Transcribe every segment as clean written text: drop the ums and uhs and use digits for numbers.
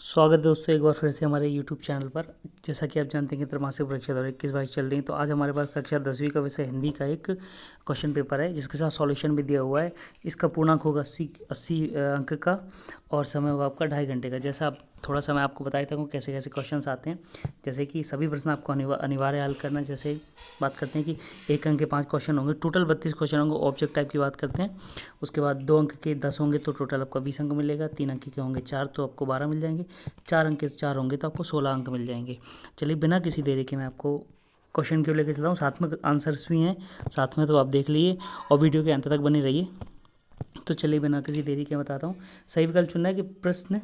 स्वागत है दोस्तों एक बार फिर से हमारे YouTube चैनल पर। जैसा कि आप जानते हैं कि त्रैमासिक परीक्षा 2021-22 चल रही है, तो आज हमारे पास कक्षा 10वीं का विषय हिंदी का एक क्वेश्चन पेपर है जिसके साथ सॉल्यूशन भी दिया हुआ है। इसका पूर्णांक होगा 80 अंक का और समय होगा आपका 2.5 घंटे का। जैसा आप थोड़ा सा मैं आपको बताया था कैसे कैसे क्वेश्चन आते हैं, जैसे कि सभी प्रश्न आपको अनिवार्य हल करना। जैसे बात करते हैं कि 1 अंक के 5 क्वेश्चन होंगे, टोटल 32 क्वेश्चन होंगे। ऑब्जेक्ट टाइप की बात करते हैं, उसके बाद 2 अंक के 10 होंगे तो टोटल आपका 20 अंक मिलेगा। 3 अंक के होंगे 4 तो आपको 12 मिल जाएंगे। 4 अंक के 4 होंगे तो आपको 16 अंक मिल जाएंगे। चलिए बिना किसी देरी के मैं आपको क्वेश्चन क्यों लेके चलता हूँ, साथ में आंसर्स भी हैं साथ में, तो आप देख लीजिए और वीडियो के अंत तक बने रहिए। तो चलिए बिना किसी देरी के बताता हूँ। सही विकल्प चुनना है कि प्रश्न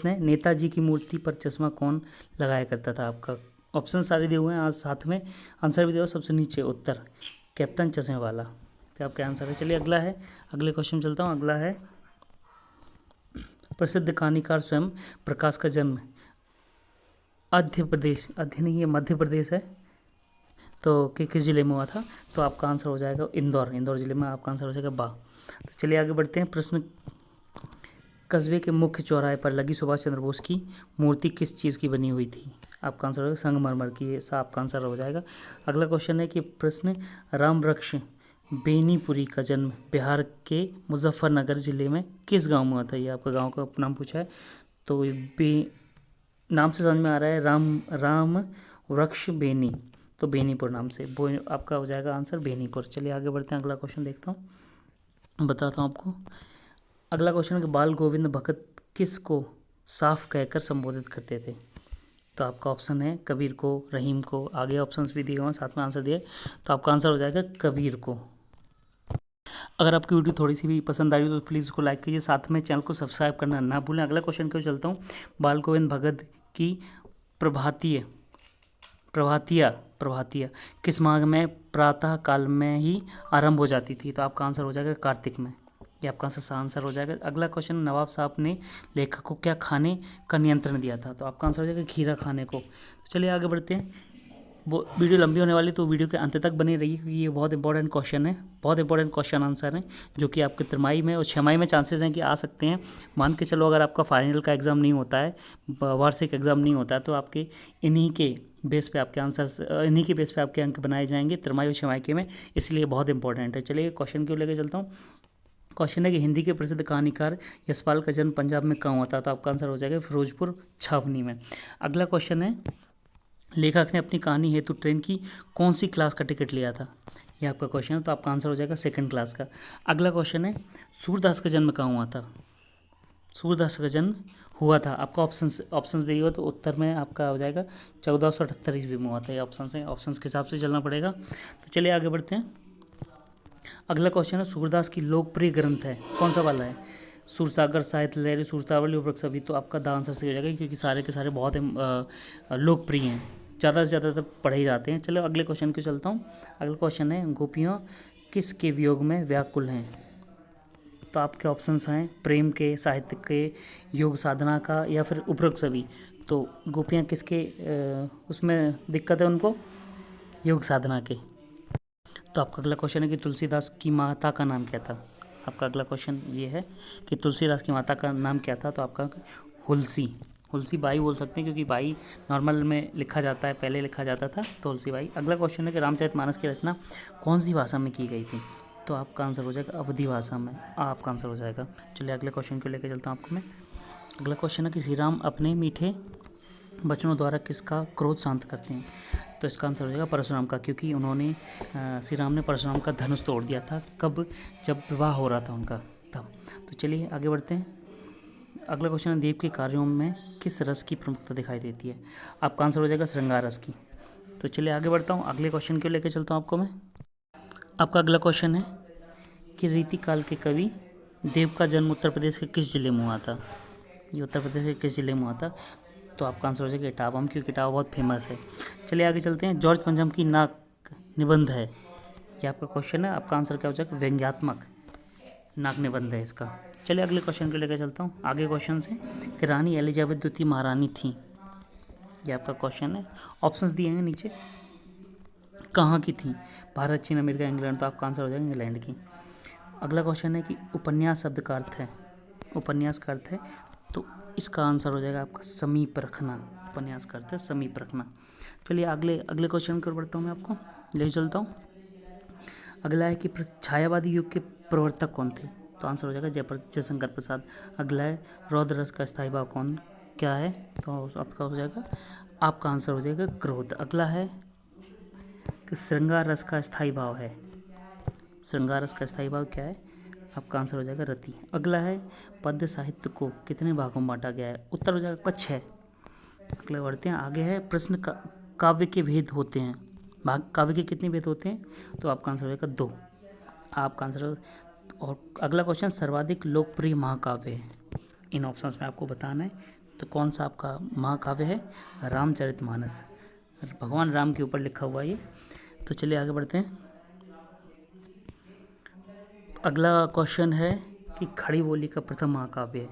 है, नेताजी की मूर्ति पर चश्मा कौन लगाया करता था। आपका ऑप्शन सारे दिए हुए हैं, आज साथ में आंसर भी दिया। सबसे नीचे उत्तर कैप्टन चश्मे वाला, तो आपका आंसर है। चलिए अगला है, अगले क्वेश्चन चलता हूँ। अगला है, प्रसिद्ध कहानीकार स्वयं प्रकाश का जन्म मध्य प्रदेश है, तो किस जिले में हुआ था। तो आपका आंसर हो जाएगा इंदौर जिले में आपका आंसर हो जाएगा बा। तो चलिए आगे बढ़ते हैं। प्रश्न, कस्बे के मुख्य चौराहे पर लगी सुभाष चंद्र बोस की मूर्ति किस चीज़ की बनी हुई थी। आपका आंसर होगा संगमरमर की, ऐसा आपका आंसर हो जाएगा। अगला क्वेश्चन है कि प्रश्न, राम वृक्ष बेनीपुरी का जन्म बिहार के मुजफ्फरनगर जिले में किस गांव में हुआ था। ये आपका गांव का नाम पूछा है, तो नाम से समझ में आ रहा है राम वृक्ष बेनी, तो बेनीपुर नाम से वो आपका हो जाएगा आंसर बेनीपुर। चलिए आगे बढ़ते हैं, अगला क्वेश्चन देखता हूँ, बताता हूँ आपको। अगला क्वेश्चन है कि बाल गोविंद भगत किस को साफ कहकर संबोधित करते थे। तो आपका ऑप्शन है कबीर को, रहीम को, आगे ऑप्शंस भी दिए हुए हैं साथ में आंसर दिए, तो आपका आंसर हो जाएगा कबीर को। अगर आपकी वीडियो थोड़ी सी भी पसंद आई तो प्लीज़ उसको लाइक कीजिए, साथ में चैनल को सब्सक्राइब करना ना भूलें। अगला क्वेश्चन क्यों चलता हूँ। बाल गोविंद भगत की प्रभातिया किस माह में प्रातः काल में ही आरंभ हो जाती थी। तो आपका आंसर हो जाएगा कार्तिक में, ये आपका आंसर हो जाएगा। अगला क्वेश्चन, नवाब साहब ने लेखक को क्या खाने का नियंत्रण दिया था। तो आपका आंसर हो जाएगा खीरा खाने को। तो चलिए आगे बढ़ते हैं। वो वीडियो लंबी होने वाली, तो वीडियो के अंत तक बनी रहिए क्योंकि ये बहुत इंपॉर्टेंट क्वेश्चन है, बहुत इंपॉर्टेंट क्वेश्चन आंसर हैं जो कि आपके तिमाही में और छमाही में चांसेस हैं कि आ सकते हैं। मान के चलो अगर आपका फाइनल का एग्ज़ाम नहीं होता है, वार्षिक एग्ज़ाम नहीं होता है, तो आपके इन्हीं के बेस पे आपके आंसर, इन्हीं के बेस पे आपके अंक बनाए जाएंगे तिमाही और छमाही के में, इसलिए बहुत इंपॉर्टेंट है। चलिए क्वेश्चन क्यों लेके चलता हूँ। क्वेश्चन है कि हिंदी के प्रसिद्ध कहानीकार यशपाल का जन्म पंजाब में कहाँ हुआ था। तो आपका आंसर हो जाएगा फिरोजपुर छावनी में। अगला क्वेश्चन है, लेखक ने अपनी कहानी हेतु ट्रेन की कौन सी क्लास का टिकट लिया था। यह आपका क्वेश्चन है, तो आपका आंसर हो जाएगा 2nd क्लास का। अगला क्वेश्चन है, सूरदास का जन्म कहाँ हुआ था। सूरदास का जन्म हुआ था, आपका ऑप्शंस दिए हुआ, तो उत्तर में आपका हो जाएगा 1478 ईस्वी में हुआ था। ये ऑप्शंस के हिसाब से चलना पड़ेगा। तो चलिए आगे बढ़ते हैं। अगला क्वेश्चन है, सूरदास की लोकप्रिय ग्रंथ है कौन सा वाला है। सूरसागर, साहित्य लहरी, सूरसावली, उपरोक्त सभी। तो आपका द आंसर सही हो जाएगा क्योंकि सारे के सारे बहुत लोकप्रिय हैं, ज़्यादा से ज़्यादा पढ़े जाते हैं। चलो अगले क्वेश्चन को चलता हूँ। अगला क्वेश्चन है, गोपियाँ किसके वियोग में व्याकुल हैं। तो आपके ऑप्शंस हैं प्रेम के, साहित्य के, योग साधना का, या फिर उपरोक्त सभी। तो गोपियाँ किसके उसमें दिक्कत है उनको, योग साधना के। तो आपका अगला क्वेश्चन है कि तुलसीदास की माता का नाम क्या था। आपका अगला क्वेश्चन ये है कि तुलसीदास की माता का नाम क्या था। तो आपका हुलसी बाई बोल सकते हैं क्योंकि बाई नॉर्मल में लिखा जाता है, पहले लिखा जाता था तुलसी बाई। अगला क्वेश्चन है कि रामचरितमानस की रचना कौन सी भाषा में की गई थी। तो आपका आंसर हो जाएगा अवधी भाषा में, आपका आंसर हो जाएगा। चलिए अगले क्वेश्चन को लेकर चलता हूँ आपको मैं। अगला क्वेश्चन है कि श्री राम अपने मीठे बचनों द्वारा किसका क्रोध शांत करते हैं। तो इसका आंसर हो जाएगा परशुराम का, क्योंकि उन्होंने श्री राम ने परशुराम का धनुष तोड़ दिया था। कब, जब विवाह हो रहा था उनका तब। तो चलिए आगे बढ़ते हैं। अगला क्वेश्चन है, देव के कार्यों में किस रस की प्रमुखता दिखाई देती है। आपका आंसर हो जाएगा श्रृंगार रस की। तो चलिए आगे बढ़ता हूँ, अगले क्वेश्चन को लेकर चलता हूँ आपको मैं। आपका अगला क्वेश्चन है कि रीतिकाल के कवि देव का जन्म उत्तर प्रदेश के किस जिले में हुआ था। ये उत्तर प्रदेश के किस जिले में हुआ था। तो आपका आंसर हो जाएगा इटावा में, क्योंकि इटावा बहुत फेमस है। चलिए आगे चलते हैं। जॉर्ज पंचम की नाक निबंध है, ये आपका क्वेश्चन है। आपका आंसर क्या हो जाएगा, व्यंग्यात्मक नाक निबंध है इसका। चलिए अगले क्वेश्चन को लेकर चलता हूँ। आगे क्वेश्चन है कि रानी एलिजाबेथ द्वितीय महारानी थी, ये आपका क्वेश्चन है। ऑप्शंस दिए हैं नीचे, कहाँ की थी, भारत, चीन, अमेरिका, इंग्लैंड। तो आपका आंसर हो जाएगा इंग्लैंड की। अगला क्वेश्चन है कि उपन्यास शब्द का अर्थ है, उपन्यास का अर्थ है। तो इसका आंसर हो जाएगा आपका समीप रखना। उपन्यास करते हैं समीप रखना। चलिए अगले अगले क्वेश्चन की ओर बढ़ता हूँ, मैं आपको ले चलता हूँ। अगला है कि छायावादी युग के प्रवर्तक कौन थे? तो आंसर हो जाएगा जयशंकर प्रसाद। अगला है रौद्र रस का स्थायी भाव कौन क्या है? तो आपका हो जाएगा, आपका आंसर हो जाएगा क्रोध। अगला है कि श्रृंगार रस का स्थायी भाव है, श्रृंगार रस का स्थायी भाव क्या है? आपका आंसर हो जाएगा रति। अगला है पद्य साहित्य को कितने भागों में बांटा गया है? उत्तर हो जाएगा 6। अगले बढ़ते हैं, आगे है प्रश्न काव्य के भेद होते हैं, भाग काव्य के कितने भेद होते हैं? तो आपका आंसर हो जाएगा 2, आपका आंसर। और अगला क्वेश्चन सर्वाधिक लोकप्रिय महाकाव्य है, इन ऑप्शंस में आपको बताना है। तो कौन सा आपका महाकाव्य है? रामचरितमानस, भगवान राम के ऊपर लिखा हुआ ये। तो चलिए आगे बढ़ते हैं। अगला क्वेश्चन है कि खड़ी बोली का प्रथम महाकाव्य है।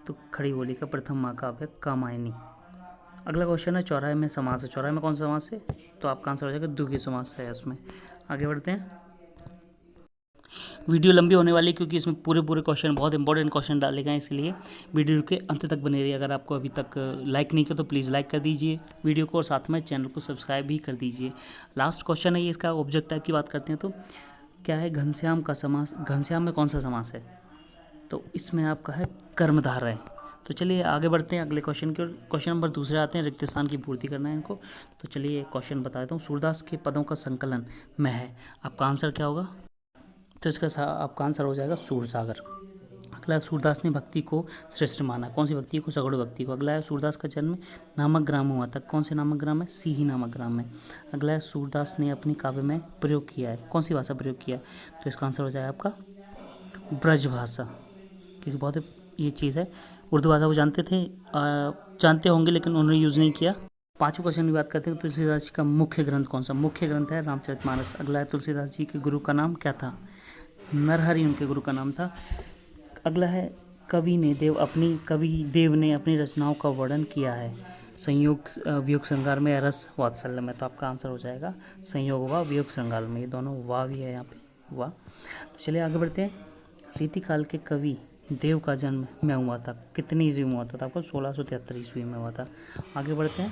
तो खड़ी बोली का प्रथम महाकाव्य कामायनी। अगला क्वेश्चन है चौराहे में समास है, चौराहे में कौन सा समास है? तो आपका आंसर हो जाएगा द्विगुणी समास है उसमें। आगे बढ़ते हैं। वीडियो लंबी होने वाली क्योंकि इसमें पूरे क्वेश्चन, बहुत इंपॉर्टेंट क्वेश्चन डाले गए हैं, इसलिए वीडियो के अंत तक बने रहिए। अगर आपको अभी तक लाइक नहीं किया तो प्लीज़ लाइक कर दीजिए वीडियो को, और साथ में चैनल को सब्सक्राइब भी कर दीजिए। लास्ट क्वेश्चन है ये, इसका ऑब्जेक्ट टाइप की बात करते हैं तो क्या है घनश्याम का समास? घनश्याम में कौन सा समास है? तो इसमें आपका है कर्मधारय। तो चलिए आगे बढ़ते हैं अगले क्वेश्चन की ओर। क्वेश्चन नंबर दूसरे आते हैं, रिक्त स्थान की पूर्ति करना है इनको। तो चलिए क्वेश्चन बता देता हूँ। सूरदास के पदों का संकलन में है, आपका आंसर क्या होगा? तो इसका आपका आंसर हो जाएगा सूरसागर। अगला सूरदास ने भक्ति को श्रेष्ठ माना, कौन सी भक्ति को? सगुण भक्ति को। अगला है सूरदास का जन्म नामक ग्राम में हुआ था, कौन से नामक ग्राम में? सीही नामक ग्राम में। अगला है सूरदास ने अपनी काव्य में प्रयोग किया है, कौन सी भाषा प्रयोग किया? तो इसका आंसर हो जाएगा आपका ब्रज भाषा, क्योंकि बहुत ये चीज़ है, उर्दू भाषा वो जानते थे, जानते होंगे लेकिन उन्होंने यूज़ नहीं किया। पांचवें क्वेश्चन की बात करते हैं, तुलसीदास जी का मुख्य ग्रंथ कौन सा? मुख्य ग्रंथ है रामचरितमानस। अगला है तुलसीदास जी के गुरु का नाम क्या था? नरहरि उनके गुरु का नाम था। अगला है कवि देव ने अपनी रचनाओं का वर्णन किया है, संयोग वियोग श्रृंगार में, रस वात्सल्य में। तो आपका आंसर हो जाएगा संयोग व वियोग श्रृंगार में, ये दोनों वाह भी है यहाँ पे वाह। तो चलिए आगे बढ़ते हैं। रीतिकाल के कवि देव का जन्म में हुआ था, कितनी ईस्वी में हुआ था? आपको 1673 ईस्वी में हुआ था। आगे बढ़ते हैं।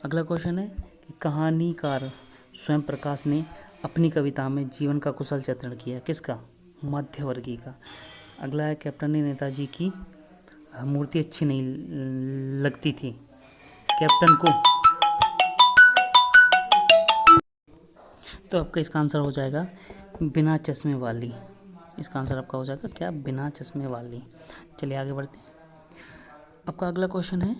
अगला क्वेश्चन है कि कहानीकार स्वयं प्रकाश ने अपनी कविता में जीवन का कुशल चित्रण किया, किसका? मध्यवर्गीय का। अगला है कैप्टन ने नेताजी की मूर्ति अच्छी नहीं लगती थी कैप्टन को, तो आपका इसका आंसर हो जाएगा बिना चश्मे वाली। इसका आंसर आपका हो जाएगा क्या? बिना चश्मे वाली। चलिए आगे बढ़ते हैं। आपका अगला क्वेश्चन है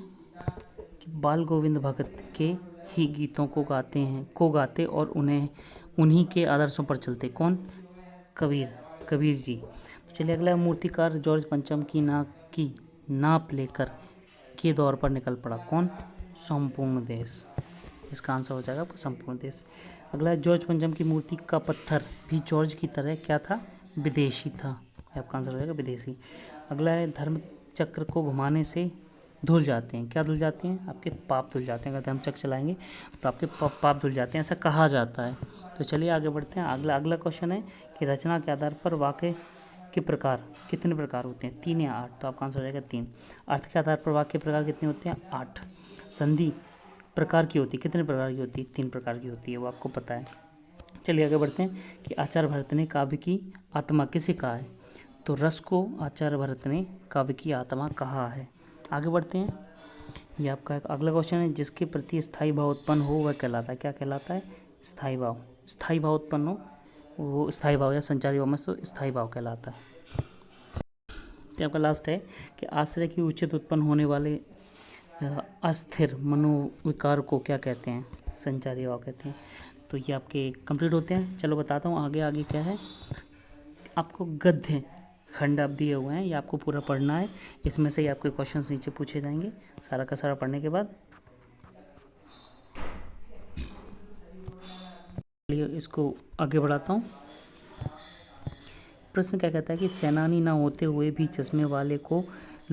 कि बाल गोविंद भगत के ही गीतों को गाते और उन्हीं के आदर्शों पर चलते, कौन? कबीर जी। तो चलिए अगला मूर्तिकार जॉर्ज पंचम की नाप लेकर के दौर पर निकल पड़ा, कौन? संपूर्ण देश। इसका आंसर हो जाएगा आपका संपूर्ण देश। अगला जॉर्ज पंचम की मूर्ति का पत्थर भी जॉर्ज की तरह क्या था? विदेशी था, आपका आंसर हो जाएगा विदेशी। अगला है धर्म चक्र को घुमाने से धुल जाते हैं, क्या धुल जाते हैं? आपके पाप धुल जाते हैं। अगर धर्म चक्र चलाएंगे तो आपके पाप धुल जाते हैं, ऐसा कहा जाता है। तो चलिए आगे बढ़ते हैं। अगला क्वेश्चन है कि रचना के आधार पर वाक्य के प्रकार कितने प्रकार होते हैं? 3 या 8? तो आपका आंसर हो जाएगा 3। अर्थ के आधार पर वाक्य प्रकार कितने होते हैं? 8। संधि प्रकार की होती है, कितने प्रकार की होती है? 3 प्रकार की होती है, वो आपको पता है। चलिए आगे बढ़ते हैं कि आचार्य भरत ने काव्य की आत्मा किसे कहा है? तो रस को आचार्य भरत ने काव्य की आत्मा कहा है। आगे बढ़ते हैं। ये आपका अगला क्वेश्चन है जिसके प्रति स्थायी भाव उत्पन्न हो वह कहलाता है, क्या कहलाता है? स्थायी भाव। स्थायी भाव उत्पन्न हो वो स्थायी भाव या संचारी भाव में तो स्थायी भाव कहलाता है। तो आपका लास्ट है कि आश्रय की उचित उत्पन्न होने वाले अस्थिर मनोविकार को क्या कहते हैं? संचारी भाव कहते हैं। तो ये आपके कंप्लीट होते हैं। चलो बताता हूँ आगे क्या है। आपको गद्य खंड आप दिए हुए हैं, ये आपको पूरा पढ़ना है, इसमें से ही आपके क्वेश्चंस नीचे पूछे जाएंगे सारा का सारा पढ़ने के बाद। चलिए इसको आगे बढ़ाता हूँ। प्रश्न क्या कहता है कि सेनानी ना होते हुए भी चश्मे वाले को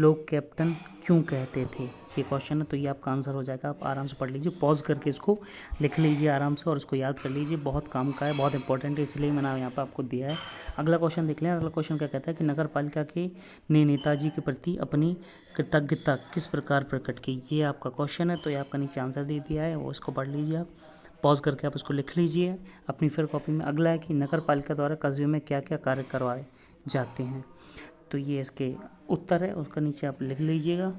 लोग कैप्टन क्यों कहते थे? ये क्वेश्चन है, तो ये आपका आंसर हो जाएगा। आप आराम से पढ़ लीजिए, पॉज करके इसको लिख लीजिए आराम से और इसको याद कर लीजिए। बहुत काम का है, बहुत इंपॉर्टेंट है, इसलिए मैंने यहाँ पर आपको दिया है। अगला क्वेश्चन देख लें। अगला क्वेश्चन क्या कहता है कि नगर पालिका के ने नेताजी के प्रति अपनी कृतज्ञता किस प्रकार प्रकट की? ये आपका क्वेश्चन है, तो ये आपका नीचे आंसर दे दिया है, वो इसको पढ़ लीजिए आप। पॉज करके आप इसको लिख लीजिए अपनी फिर कॉपी में। अगला है कि नगर पालिका द्वारा कस्बे में क्या क्या कार्य करवाए जाते हैं? तो ये इसके उत्तर है, उसका नीचे आप लिख लीजिएगा।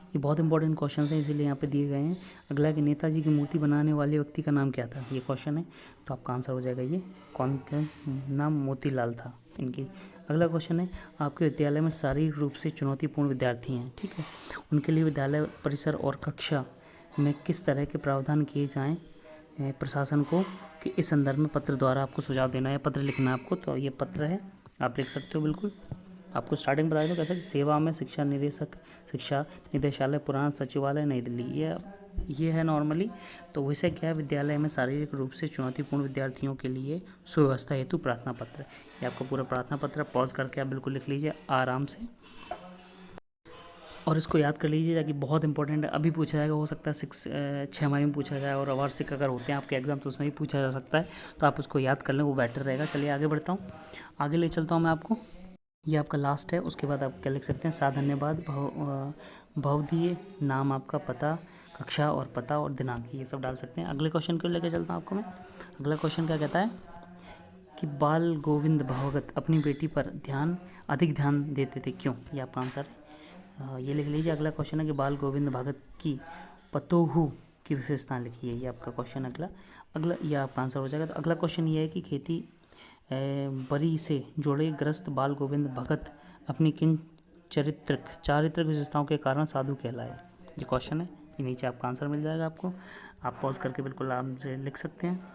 ये बहुत इंपॉर्टेंट क्वेश्चन है, इसीलिए यहाँ पे दिए गए हैं। अगला है कि नेताजी की मूर्ति बनाने वाले व्यक्ति का नाम क्या था? ये क्वेश्चन है, तो आपका आंसर हो जाएगा ये कौन का नाम मोतीलाल था इनकी। अगला क्वेश्चन है, आपके विद्यालय में शारीरिक रूप से चुनौतीपूर्ण विद्यार्थी हैं, ठीक है, उनके लिए विद्यालय परिसर और कक्षा में किस तरह के प्रावधान किए जाएँ प्रशासन को कि इस संदर्भ में पत्र द्वारा आपको सुझाव देना है, पत्र लिखना है आपको। तो ये पत्र है, आप लिख सकते हो बिल्कुल। आपको स्टार्टिंग बताया तो कैसा कि सेवा में शिक्षा निदेशक, शिक्षा निदेशालय, पुराण सचिवालय, नई दिल्ली, ये है नॉर्मली। तो वैसे क्या है, विद्यालय में शारीरिक रूप से चुनौतीपूर्ण विद्यार्थियों के लिए सुव्यवस्था हेतु प्रार्थना पत्र। ये आपका पूरा प्रार्थना पत्र पॉज करके आप बिल्कुल लिख लीजिए आराम से और इसको याद कर लीजिए, ताकि बहुत इंपॉर्टेंट है। अभी पूछा जाएगा, हो सकता है 6 माह में पूछा जाए, और वार्षिक अगर होते हैं आपके एग्जाम तो उसमें भी पूछा जा सकता है। तो आप उसको याद कर लें, वो बेटर रहेगा। चलिए आगे बढ़ता हूँ, आगे ले चलता हूँ मैं आपको। ये आपका लास्ट है, उसके बाद आप क्या लिख सकते हैं? साधन्यवाद भवदीय नाम, आपका पता, कक्षा और पता और दिनांक, ये सब डाल सकते हैं। अगले क्वेश्चन को लेकर चलता हूँ आपको मैं। अगला क्वेश्चन क्या कहता है कि बाल गोविंद भागवत अपनी बेटी पर अधिक ध्यान देते थे, क्यों? ये आपका आंसर है, ये लिख लीजिए। अगला क्वेश्चन है कि बाल गोविंद भागवत की पतोहू की विशेषताएं लिखिए, ये आपका क्वेश्चन अगला ये आपका आंसर हो जाएगा। तो अगला क्वेश्चन ये है कि खेती बरी से जुड़े ग्रस्त बाल गोविंद भगत अपनी किन चारित्रिक विशेषताओं के कारण साधु कहलाए? ये क्वेश्चन है, ये नीचे आपका आंसर मिल जाएगा आपको। आप पॉज करके बिल्कुल आराम से लिख सकते हैं।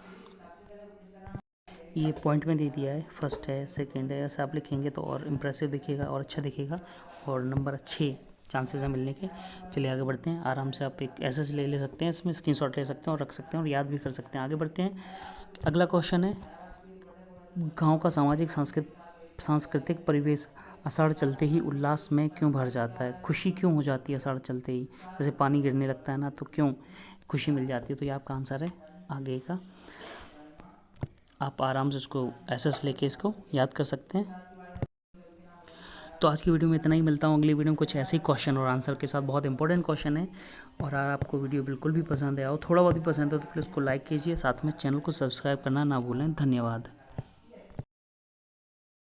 ये पॉइंट में दे दिया है, फर्स्ट है, सेकंड है, ऐसे आप लिखेंगे तो और इम्प्रेसिव दिखेगा और अच्छा दिखेगा, और नंबर अच्छे चांसेस हैं मिलने के। चलिए आगे बढ़ते हैं। आराम से आप एक एसएस ले सकते हैं, इसमें स्क्रीनशॉट ले सकते हैं और रख सकते हैं और याद भी कर सकते हैं। आगे बढ़ते हैं। अगला क्वेश्चन है, गांव का सामाजिक सांस्कृतिक परिवेश आषाढ़ चलते ही उल्लास में क्यों भर जाता है? खुशी क्यों हो जाती है आषाढ़ चलते ही? जैसे पानी गिरने लगता है ना, तो क्यों खुशी मिल जाती है? तो ये आपका आंसर है आगे का। आप आराम से उसको एसएस लेके इसको याद कर सकते हैं। तो आज की वीडियो में इतना ही, मिलता हूँ अगली वीडियो में कुछ ऐसे ही क्वेश्चन और आंसर के साथ। बहुत इंपॉर्टेंट क्वेश्चन है, और अगर आपको वीडियो बिल्कुल भी पसंद आया हो, थोड़ा बहुत भी पसंद हो, तो प्लीज़ उसको लाइक कीजिए, साथ में चैनल को सब्सक्राइब करना ना भूलें। धन्यवाद।